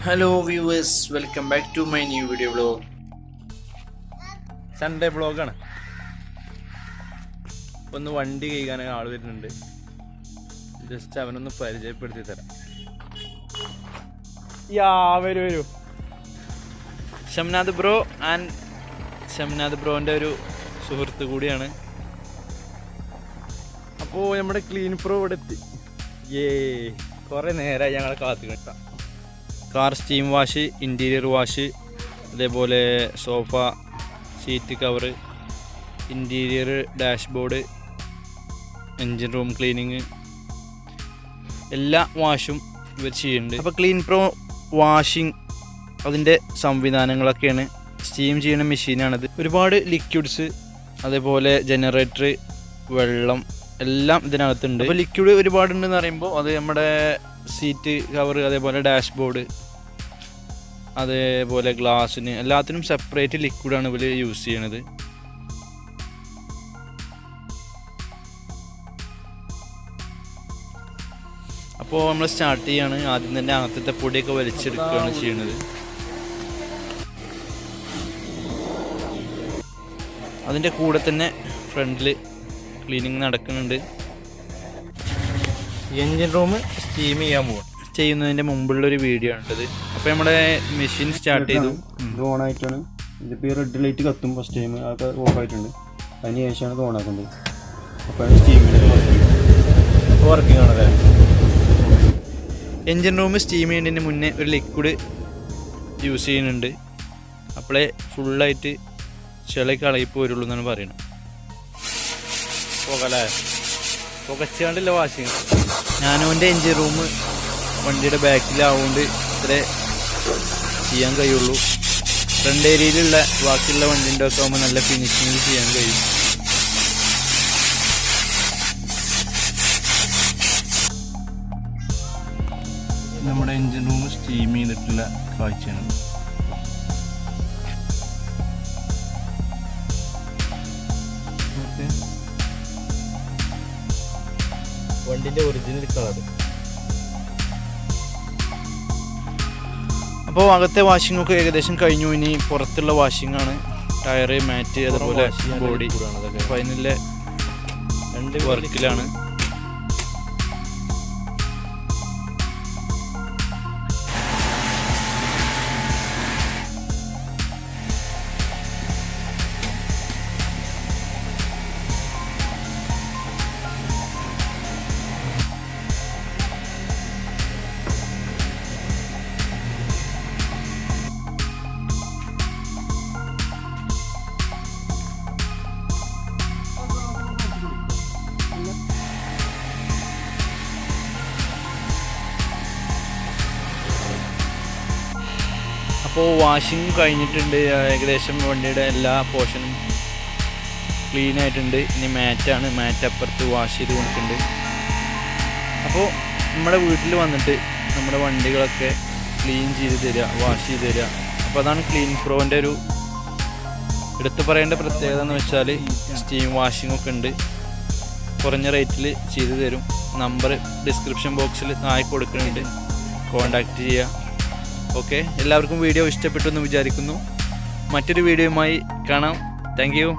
Hello viewers, welcome back to my new video vlog. Sunday വ്ളോഗാണ്. ഒന്ന് വണ്ടി കഴുകാൻ ആൾ വരുന്നുണ്ട്. ജസ്റ്റ് അവനൊന്ന് പരിചയപ്പെടുത്തി തരാം. വരൂ ഷംനാദ് ബ്രോ ആൻഡ് ഷംനാദ് ബ്രോൻ്റെ ഒരു സുഹൃത്ത് കൂടിയാണ്. അപ്പോൾ നമ്മുടെ ക്ലീൻ പ്രോ ഇവിടെ എത്തി. കുറേ നേരമായി ഞങ്ങളെ കാത്തു കിട്ടാം. Car steam wash, interior wash, അതേപോലെ sofa seat cover, interior dashboard, engine room cleaning, എല്ലാ വാഷും ഇവർ ചെയ്യുന്നുണ്ട്. അപ്പോൾ ക്ലീൻ പ്രോ വാഷിംഗ് അതിൻ്റെ സംവിധാനങ്ങളൊക്കെയാണ്. സ്റ്റീം ചെയ്യുന്ന മെഷീനാണിത്. ഒരുപാട് ലിക്വിഡ്സ്, അതേപോലെ ജനറേറ്റർ, വെള്ളം എല്ലാം ഇതിനകത്തുണ്ട്. അപ്പോൾ ലിക്വിഡ് ഒരുപാടുണ്ടെന്ന് പറയുമ്പോൾ അത് നമ്മുടെ സീറ്റ് കവർ, അതേപോലെ ഡാഷ്ബോർഡ്, അതേപോലെ ഗ്ലാസ്സിന് എല്ലാത്തിനും സെപ്പറേറ്റ് ലിക്വിഡാണ് ഇവർ യൂസ് ചെയ്യണത്. അപ്പോൾ നമ്മൾ സ്റ്റാർട്ട് ചെയ്യാണ്. ആദ്യം തന്നെ അകത്തത്തെ പൊടിയൊക്കെ വലിച്ചെടുക്കുകയാണ് ചെയ്യുന്നത്. അതിൻ്റെ കൂടെ തന്നെ ഫ്രണ്ടിൽ ക്ലീനിങ് നടക്കുന്നുണ്ട്. എൻജിൻ റൂം സ്റ്റീം ചെയ്യുന്നതിൻ്റെ മുമ്പുള്ളൊരു വീഡിയോ ആണിത്. അപ്പോൾ നമ്മുടെ മെഷീൻ സ്റ്റാർട്ട് ചെയ്തു. ഇത് ഓണായിട്ടാണ്. ഇതിപ്പോൾ ഈ റെഡ് ലൈറ്റ് കത്തും ഫസ്റ്റ് ടൈം, അതൊക്കെ ഓഫ് ആയിട്ടുണ്ട്. അതിന് ശേഷമാണ് ഇത് ഓണാക്കുന്നത്. അപ്പോൾ വർക്കിംഗ് ആണല്ലേ. എൻജിൻ റൂം സ്റ്റീം ചെയ്യുന്നതിന് മുന്നേ ഒരു ലിക്വിഡ് യൂസ് ചെയ്യുന്നുണ്ട്. അപ്പോഴേ ഫുള്ളായിട്ട് ചെളി കളയിപ്പോൾ വരുള്ളൂ എന്നാണ് പറയുന്നത്. പോകല്ലേ പുകച്ചാണ്ടില്ല വാഷിങ്. ഞാനും എൻ്റെ എൻജിൻ റൂം വണ്ടിയുടെ ബാക്കിലാവുകൊണ്ട് ഇത്രേ ചെയ്യാൻ കഴിയുള്ളൂ. ഫ്രണ്ട് ഏരിയയിലുള്ള ബാക്കിയുള്ള വണ്ടിൻ്റെ ഒക്കെ ആകുമ്പോൾ നല്ല ഫിനിഷിങ് ചെയ്യാൻ കഴിയും. നമ്മുടെ എൻജിൻ റൂം സ്റ്റീം ചെയ്തിട്ടുള്ള കാഴ്ചയാണ്. വണ്ടിൻ്റെ ഒറിജിനൽ കളർ. അപ്പോൾ അകത്തെ വാഷിംഗ് ഒക്കെ ഏകദേശം കഴിഞ്ഞു. ഇനി പുറത്തുള്ള വാഷിംഗ് ആണ്. ടയറ്, മാറ്റ്, അതുപോലെ ബോഡി. അപ്പോൾ അതിനുള്ള രണ്ട് വർക്കിലാണ്. അപ്പോൾ വാഷിംഗ് കഴിഞ്ഞിട്ടുണ്ട്. ഏകദേശം വണ്ടിയുടെ എല്ലാ പോർഷനും ക്ലീൻ ആയിട്ടുണ്ട്. ഇനി മാറ്റാണ്. മാറ്റ് അപ്പുറത്ത് വാഷ് ചെയ്ത് കൊടുക്കുന്നുണ്ട്. അപ്പോൾ നമ്മുടെ വീട്ടിൽ വന്നിട്ട് നമ്മുടെ വണ്ടികളൊക്കെ ക്ലീൻ ചെയ്ത് തരിക, വാഷ് ചെയ്ത് തരിക. അപ്പോൾ അതാണ് ക്ലീൻ പ്രോൻ്റെ ഒരു എടുത്തു പറയേണ്ട പ്രത്യേകത എന്ന് വെച്ചാൽ സ്റ്റീം വാഷിംഗ് ഒക്കെ ഉണ്ട്. കുറഞ്ഞ റേറ്റിൽ ചെയ്തു തരും. നമ്പർ ഡിസ്ക്രിപ്ഷൻ ബോക്സിൽ താഴെ കൊടുക്കുന്നുണ്ട്, കോൺടാക്റ്റ് ചെയ്യുക. ഓക്കെ, എല്ലാവർക്കും വീഡിയോ ഇഷ്ടപ്പെട്ടു എന്ന് വിചാരിക്കുന്നു. മറ്റൊരു വീഡിയോയുമായി കാണാം. Thank you.